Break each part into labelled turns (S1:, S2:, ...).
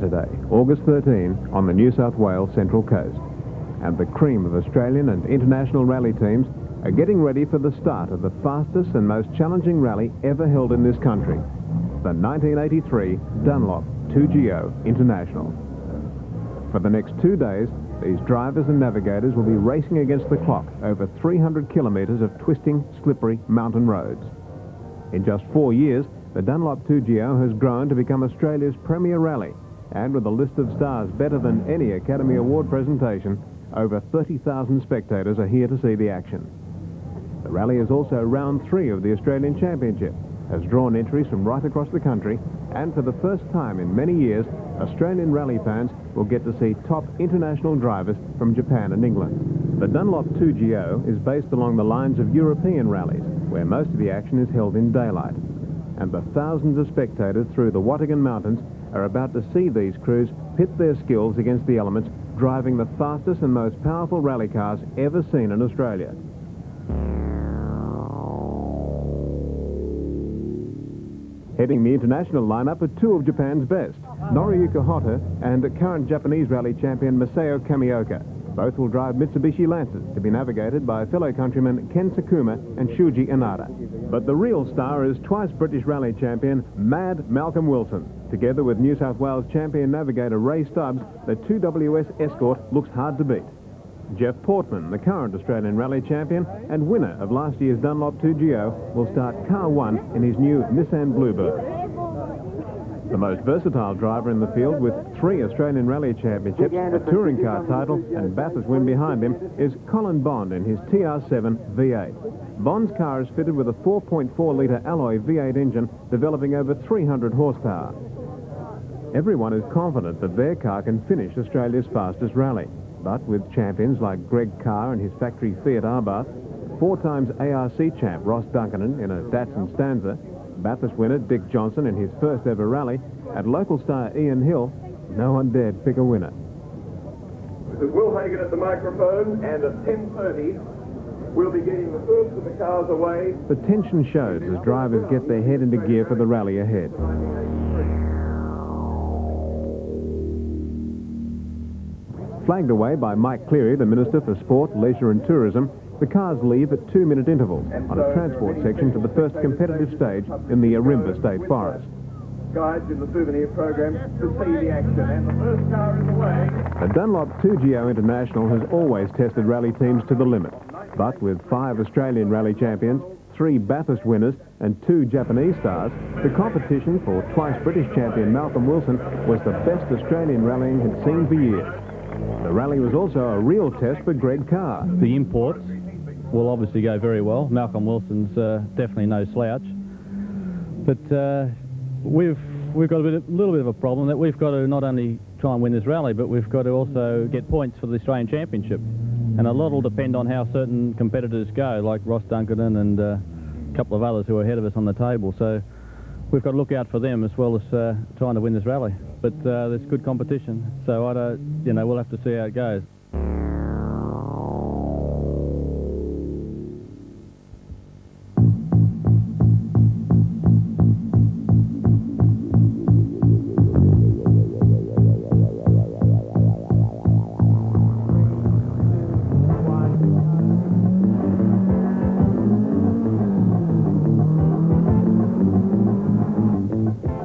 S1: Saturday, August 13, on the New South Wales Central Coast. And the cream of Australian and international rally teams are getting ready for the start of the fastest and most challenging rally ever held in this country, the 1983 Dunlop 2GO International. For the next 2 days, these drivers and navigators will be racing against the clock over 300 kilometres of twisting, slippery mountain roads. In just 4 years, the Dunlop 2GO has grown to become Australia's premier rally, and with a list of stars better than any Academy Award presentation, over 30,000 spectators are here to see the action. The rally is also round 3 of the Australian Championship, has drawn entries from right across the country, and for the first time in many years, Australian rally fans will get to see top international drivers from Japan and England. The Dunlop 2GO is based along the lines of European rallies, where most of the action is held in daylight. And the thousands of spectators through the Wattigan Mountains are about to see these crews pit their skills against the elements, driving the fastest and most powerful rally cars ever seen in Australia. Heading the international lineup are 2 of Japan's best, Noriyuki Hotta and current Japanese rally champion Masao Kamioka. Both will drive Mitsubishi Lancers, to be navigated by fellow countrymen Ken Sakuma and Shuji Inada. But the real star is twice British rally champion Mad Malcolm Wilson. Together with New South Wales champion navigator Ray Stubbs, the 2WS Escort looks hard to beat. Jeff Portman, the current Australian rally champion and winner of last year's Dunlop 2GO, will start car 1 in his new Nissan Bluebird. The most versatile driver in the field, with 3 Australian Rally Championships, a touring car title and Bathurst win behind him, is Colin Bond in his TR7 V8. Bond's car is fitted with a 4.4-litre alloy V8 engine, developing over 300 horsepower. Everyone is confident that their car can finish Australia's fastest rally. But with champions like Greg Carr and his factory Fiat Abarth, 4 times ARC champ Ross Duncan in a Datsun Stanza, Bathurst winner Dick Johnson in his first ever rally, and local star Ian Hill, no one dared pick a winner.
S2: This is Will Hagan at the microphone, and at 10:30 we'll be getting the first of the cars away.
S1: The tension shows as drivers get their head into gear for the rally ahead. Flagged away by Mike Cleary, the Minister for Sport, Leisure and Tourism, the cars leave at 2-minute intervals on a transport section to the first competitive stage in the Arimba State Forest.
S2: Guides in the souvenir program to see the action, and the first car is away.
S1: The Dunlop 2GO International has always tested rally teams to the limit, but with 5 Australian rally champions, 3 Bathurst winners and 2 Japanese stars, the competition for twice British champion Malcolm Wilson was the best Australian rallying had seen for years. The rally was also a real test for Greg Carr.
S3: The imports will obviously go very well. Malcolm Wilson's definitely no slouch. But we've got a little bit of a problem that we've got to not only try and win this rally, but we've got to also get points for the Australian Championship. And a lot will depend on how certain competitors go, like Ross Duncan and a couple of others who are ahead of us on the table. So we've got to look out for them as well as trying to win this rally. But there's good competition, so we'll have to see how it goes.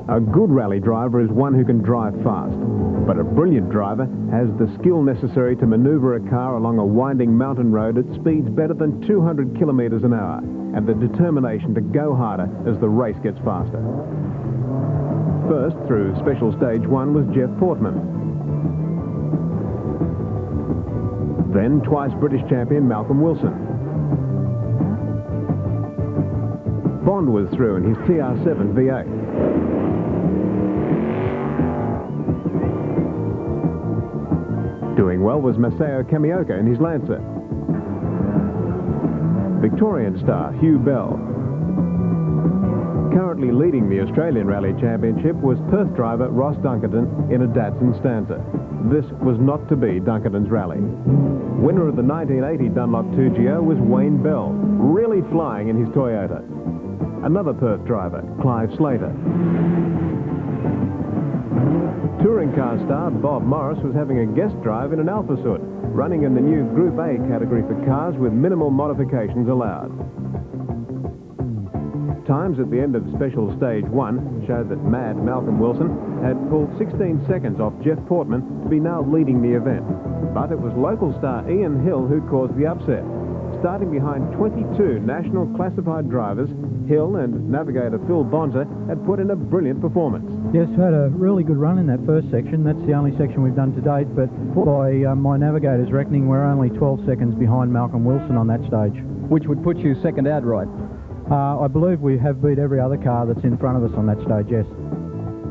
S1: A good rally driver is one who can drive fast, but a brilliant driver has the skill necessary to maneuver a car along a winding mountain road at speeds better than 200 kilometres an hour, and the determination to go harder as the race gets faster. First, through special stage 1 was Jeff Portman. Then twice British champion Malcolm Wilson. Bond was through in his TR7 V8. Doing well was Masao Kamioka in his Lancer. Victorian star Hugh Bell. Currently leading the Australian Rally Championship was Perth driver Ross Duncan in a Datsun Stanza. This was not to be Duncan's rally. Winner of the 1980 Dunlop 2GO was Wayne Bell, really flying in his Toyota. Another Perth driver, Clive Slater. Touring car star Bob Morris was having a guest drive in an Alpha Soot, running in the new Group A category for cars with minimal modifications allowed. Times at the end of Special Stage 1 showed that Mad Malcolm Wilson had pulled 16 seconds off Jeff Portman to be now leading the event. But it was local star Ian Hill who caused the upset. Starting behind 22 national classified drivers, Hill and navigator Phil Bonza had put in a brilliant performance.
S4: Yes, had a really good run in that first section. That's the only section we've done to date, but by my navigator's reckoning, we're only 12 seconds behind Malcolm Wilson on that stage.
S5: Which would put you second out, right?
S4: I believe we have beat every other car that's in front of us on that stage, yes.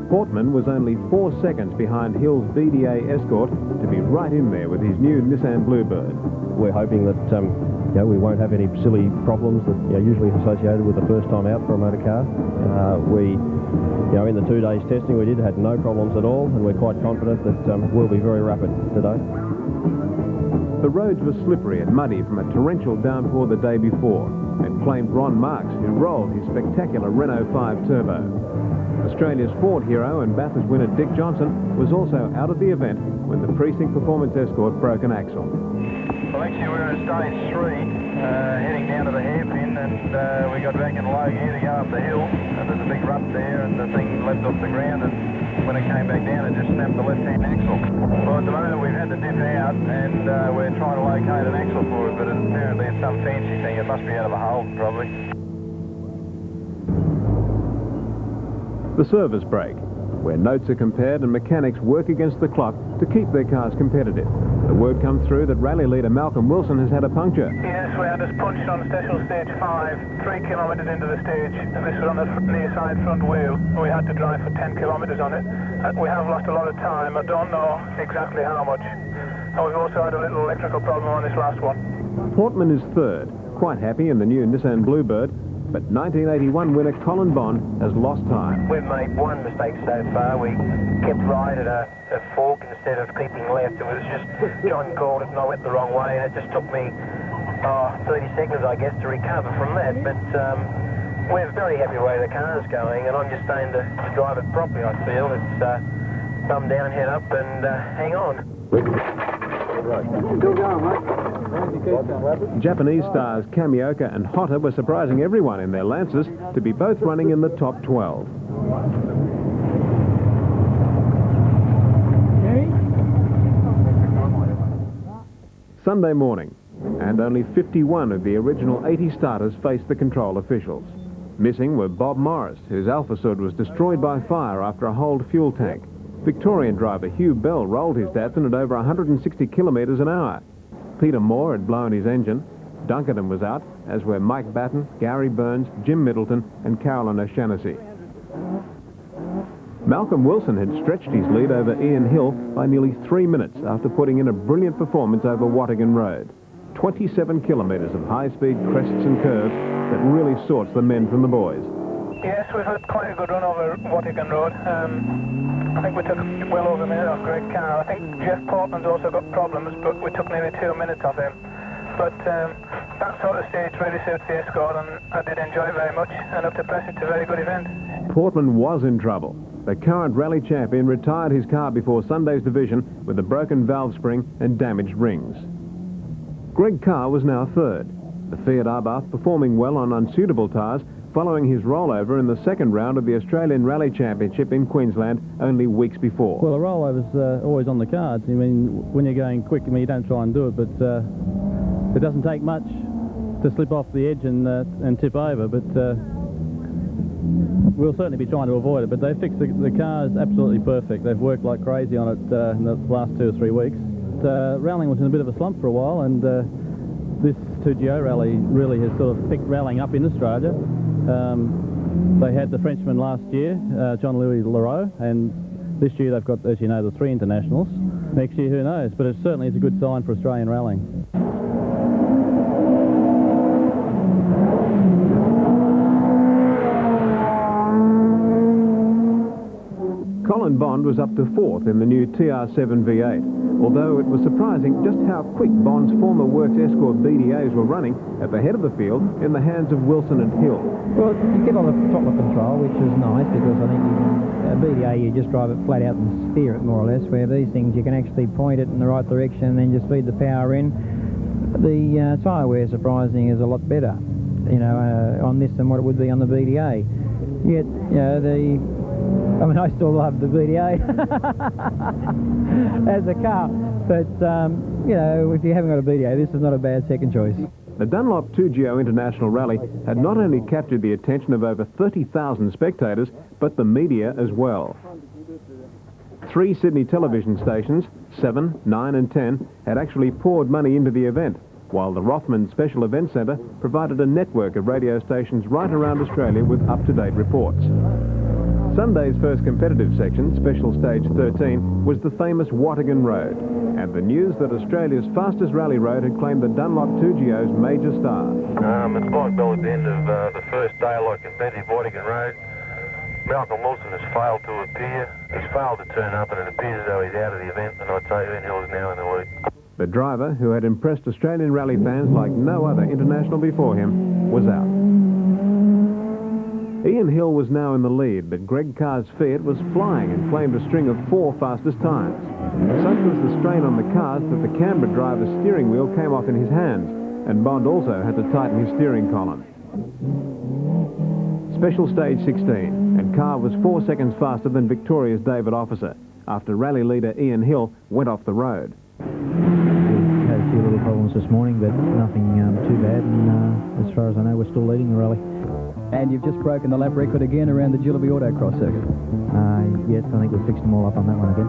S1: Portman was only 4 seconds behind Hill's BDA Escort to be right in there with his new Nissan Bluebird.
S6: We're hoping that we won't have any silly problems that usually associated with the first time out for a motor car. In the 2 days testing we had no problems at all, and we're quite confident that we'll be very rapid today.
S1: The roads were slippery and muddy from a torrential downpour the day before, and claimed Ron Marks, who rolled his spectacular Renault 5 Turbo. Australia's Ford hero and Bathurst winner Dick Johnson was also out of the event when the Precinct Performance Escort broke an axle.
S7: Well, actually we're at stage 3, heading down to the hairpin, and we got back in low gear to go up the hill, and there's a big rut there, and the thing leapt off the ground, and when it came back down it just snapped the left-hand axle. Well, at the moment we've had to dip out, and we're trying to locate an axle for it, but apparently it's some fancy thing. It must be out of a hole, probably.
S1: The service brake, where notes are compared and mechanics work against the clock to keep their cars competitive. The word comes through that rally leader Malcolm Wilson has had a puncture.
S7: Yes, we had us punched on Special Stage 5, 3 kilometres into the stage, and this was on the near side front wheel. We had to drive for 10 kilometres on it. We have lost a lot of time. I don't know exactly how much. And we've also had a little electrical problem on this last one.
S1: Portman is third, quite happy in the new Nissan Bluebird, but 1981 winner Colin Bond has lost time.
S8: We've made one mistake so far. We kept right at a fork instead of keeping left. It was just, John called it and I went the wrong way, and it just took me 30 seconds, I guess, to recover from that. But we're very happy the way the car's going, and I'm just starting to drive it properly, I feel. It's thumb down, head up, and hang on.
S1: Japanese stars Kamioka and Hotta were surprising everyone in their Lancers to be both running in the top 12. Sunday morning, and only 51 of the original 80 starters faced the control officials. Missing were Bob Morris, whose Alpha Soot was destroyed by fire after a holed fuel tank. Victorian driver Hugh Bell rolled his Datsun at over 160 kilometres an hour. Peter Moore had blown his engine. Dunkerton was out, as were Mike Batten, Gary Burns, Jim Middleton and Carolyn O'Shaughnessy. Malcolm Wilson had stretched his lead over Ian Hill by nearly 3 minutes after putting in a brilliant performance over Wattigan Road. 27 kilometres of high-speed crests and curves that really sorts the men from the boys.
S7: Yes, we've had quite a good run over Wattigan Road. I think we took well over a minute off Greg Carr. I think Jeff Portman's also got problems, but we took nearly 2 minutes off him. But that sort of stage really suits the Escort, and I did enjoy it very much, and up to press it's a very good event.
S1: Portman was in trouble. The current rally champion retired his car before Sunday's division with a broken valve spring and damaged rings. Greg Carr was now third. The Fiat Abarth performing well on unsuitable tyres following his rollover in the second round of the Australian Rally Championship in Queensland only weeks before.
S3: Well, the rollover's always on the cards. I mean, when you're going quick, you don't try and do it, but it doesn't take much to slip off the edge and tip over, but we'll certainly be trying to avoid it. But they fixed the car's absolutely perfect. They've worked like crazy on it in the last 2 or 3 weeks. Rallying was in a bit of a slump for a while, and this 2GO rally really has sort of picked rallying up in Australia. They had the Frenchman last year, Jean-Louis Leroux, and this year they've got, as you know, the 3 internationals. Next year, who knows? But it certainly is a good sign for Australian rallying.
S1: Colin Bond was up to 4th in the new TR7 V8, although it was surprising just how quick Bond's former Works Escort BDAs were running at the head of the field in the hands of Wilson and Hill.
S4: Well, you get on the throttle control, which is nice, because I think BDA, you just drive it flat out and steer it more or less, where these things you can actually point it in the right direction and then just feed the power in. The tyre wear, surprising, is a lot better, you know, on this than what it would be on the BDA. Yet, you know, I mean, I still love the BDA as a car, but, you know, if you haven't got a BDA, this is not a bad second choice.
S1: The Dunlop 2GO International Rally had not only captured the attention of over 30,000 spectators, but the media as well. 3 Sydney television stations, 7, 9 and 10, had actually poured money into the event, while the Rothman Special Events Centre provided a network of radio stations right around Australia with up-to-date reports. Sunday's first competitive section, Special Stage 13, was the famous Wattigan Road, and the news that Australia's fastest rally road had claimed the Dunlop 2GO's major star.
S7: It's like Bill at the end of the first day, like competitive Wattigan Road. Malcolm Wilson has failed to appear. He's failed to turn up, and it appears as though he's out of the event, and I'd say Ian Hill is now in the lead.
S1: The driver, who had impressed Australian rally fans like no other international before him, was out. Ian Hill was now in the lead, but Greg Carr's Fiat was flying and claimed a string of 4 fastest times. Such was the strain on the cars that the Canberra driver's steering wheel came off in his hands, and Bond also had to tighten his steering column. Special Stage 16, and Carr was 4 seconds faster than Victoria's David Officer, after rally leader Ian Hill went off the road.
S4: We had a few little problems this morning, but nothing too bad, and as far as I know, we're still leading the rally.
S5: And you've just broken the lap record again around the Jillaby Autocross circuit.
S4: Yes, I think we've fixed them all up on that one again.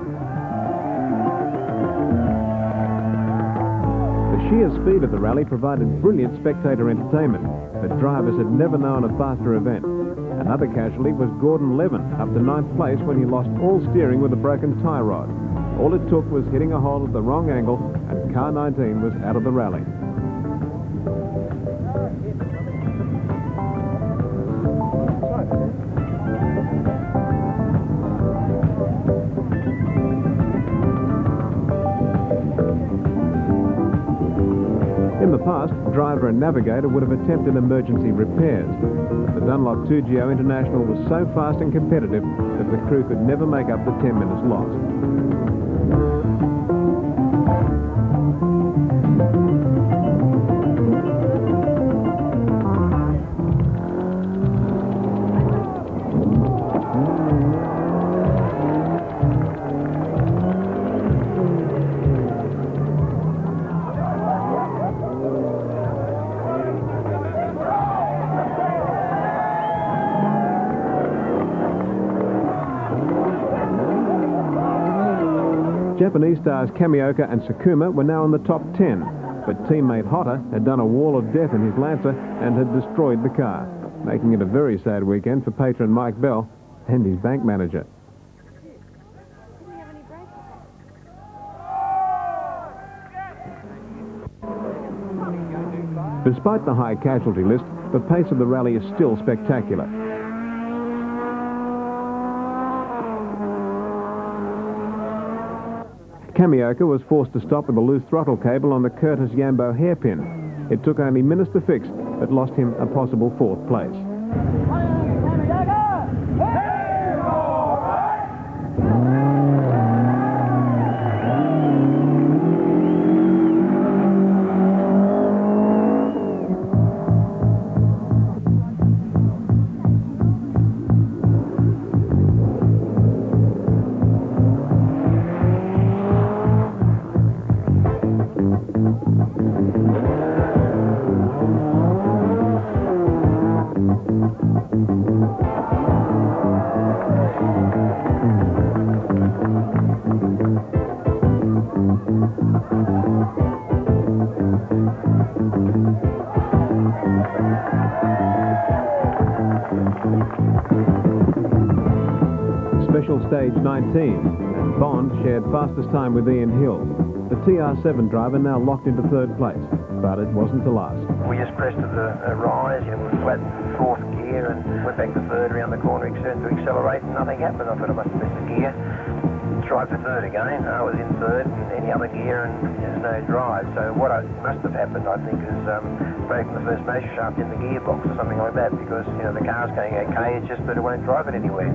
S1: The sheer speed of the rally provided brilliant spectator entertainment, but drivers had never known a faster event. Another casualty was Gordon Levin, up to 9th place when he lost all steering with a broken tie rod. All it took was hitting a hole at the wrong angle, and car 19 was out of the rally. In the past, driver and navigator would have attempted emergency repairs. The Dunlop 2GO International was so fast and competitive that the crew could never make up the 10 minutes lost. Japanese stars Kamioka and Sakuma were now in the top 10, but teammate Hotta had done a wall of death in his Lancer and had destroyed the car, making it a very sad weekend for patron Mike Bell and his bank manager. Despite the high casualty list, the pace of the rally is still spectacular. Kamioka was forced to stop with a loose throttle cable on the Curtis Yambo hairpin. It took only minutes to fix, but lost him a possible 4th place. Special Stage 19, and Bond shared fastest time with Ian Hill. The TR7 driver now locked into 3rd place. but it wasn't to last.
S8: We just pressed a rise, we were flat in fourth gear and went back to third around the corner, started to accelerate and nothing happened. I thought I must have missed a gear. Tried for third again, I was in third in any other gear and there's no drive. So what must have happened, I think, is breaking the first measure shaft in the gearbox or something like that, because the car's going okay, it's just that it won't drive it anywhere.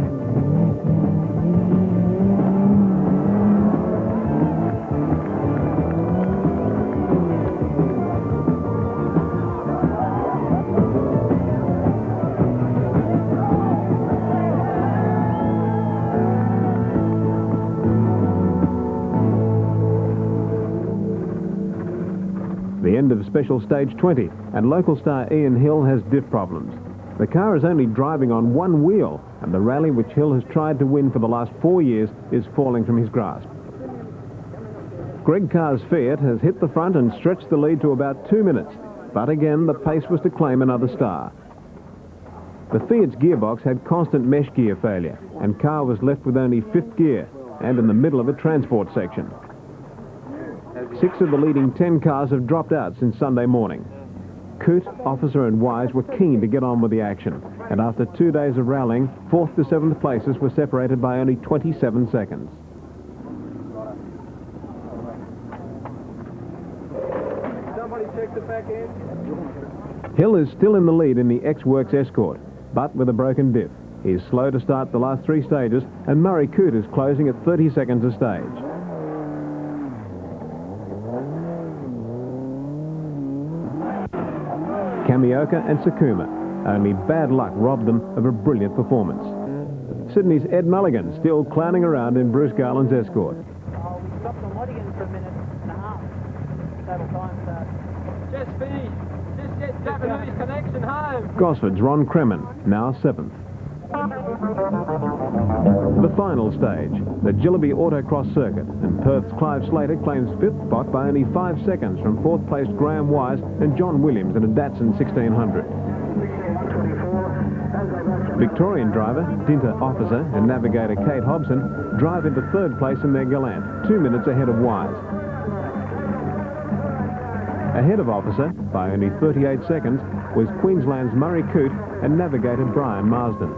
S1: The end of Special Stage 20, and local star Ian Hill has diff problems. The car is only driving on one wheel, and the rally which Hill has tried to win for the last 4 years is falling from his grasp. Greg Carr's Fiat has hit the front and stretched the lead to about 2 minutes, but again the pace was to claim another star. The Fiat's gearbox had constant mesh gear failure, and Carr was left with only 5th gear and in the middle of a transport section. 6 of the leading 10 cars have dropped out since Sunday morning. Coote, Officer and Wise were keen to get on with the action, and after 2 days of rallying, 4th to 7th places were separated by only 27 seconds.
S2: Somebody check the back end.
S1: Hill is still in the lead in the X-Works Escort, but with a broken diff. He's slow to start the last 3 stages, and Murray Coote is closing at 30 seconds a stage. Kamioka and Sakuma. Only bad luck robbed them of a brilliant performance. Sydney's Ed Mulligan still clowning around in Bruce Garland's Escort.
S9: We stopped on Mulligan for a minute and a half. Total time start. Just finished. Just get Japanese connection home.
S1: Gosford's Ron Kremen, now 7th. The final stage, the Jillaby Autocross Circuit, and Perth's Clive Slater claims 5th spot by only 5 seconds from 4th placed Graham Wise and John Williams in a Datsun 1600. Victorian driver Dinter Officer and navigator Kate Hobson drive into 3rd place in their Galant, 2 minutes ahead of Wise. Ahead of Officer, by only 38 seconds, was Queensland's Murray Coote and navigator Brian Marsden.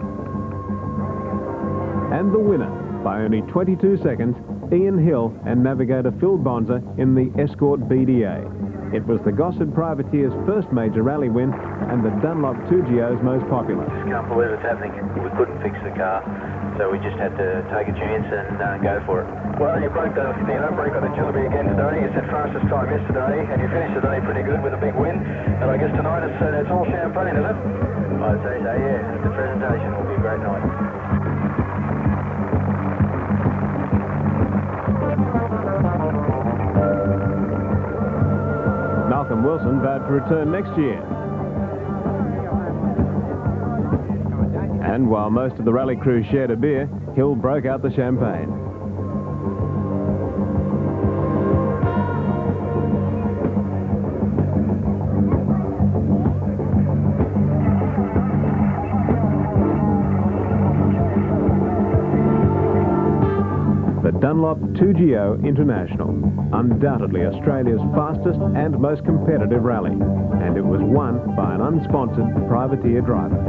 S1: And the winner, by only 22 seconds, Ian Hill and navigator Phil Bonza in the Escort BDA. It was the Gossard Privateer's first major rally win and the Dunlop 2GO's most popular.
S8: Just can't believe it's happening. We couldn't fix the car, so we just had to take a chance and go for it. Well, you broke the break on the Jillaby again today. You set fastest time yesterday, and you finished the day pretty good with a big win. And I guess tonight it's all champagne, is it? I'd say so, yeah. The presentation will be a great night.
S1: Malcolm Wilson vowed to return next year. And while most of the rally crew shared a beer, Hill broke out the champagne. The Dunlop 2GO International, undoubtedly Australia's fastest and most competitive rally, and it was won by an unsponsored privateer driver.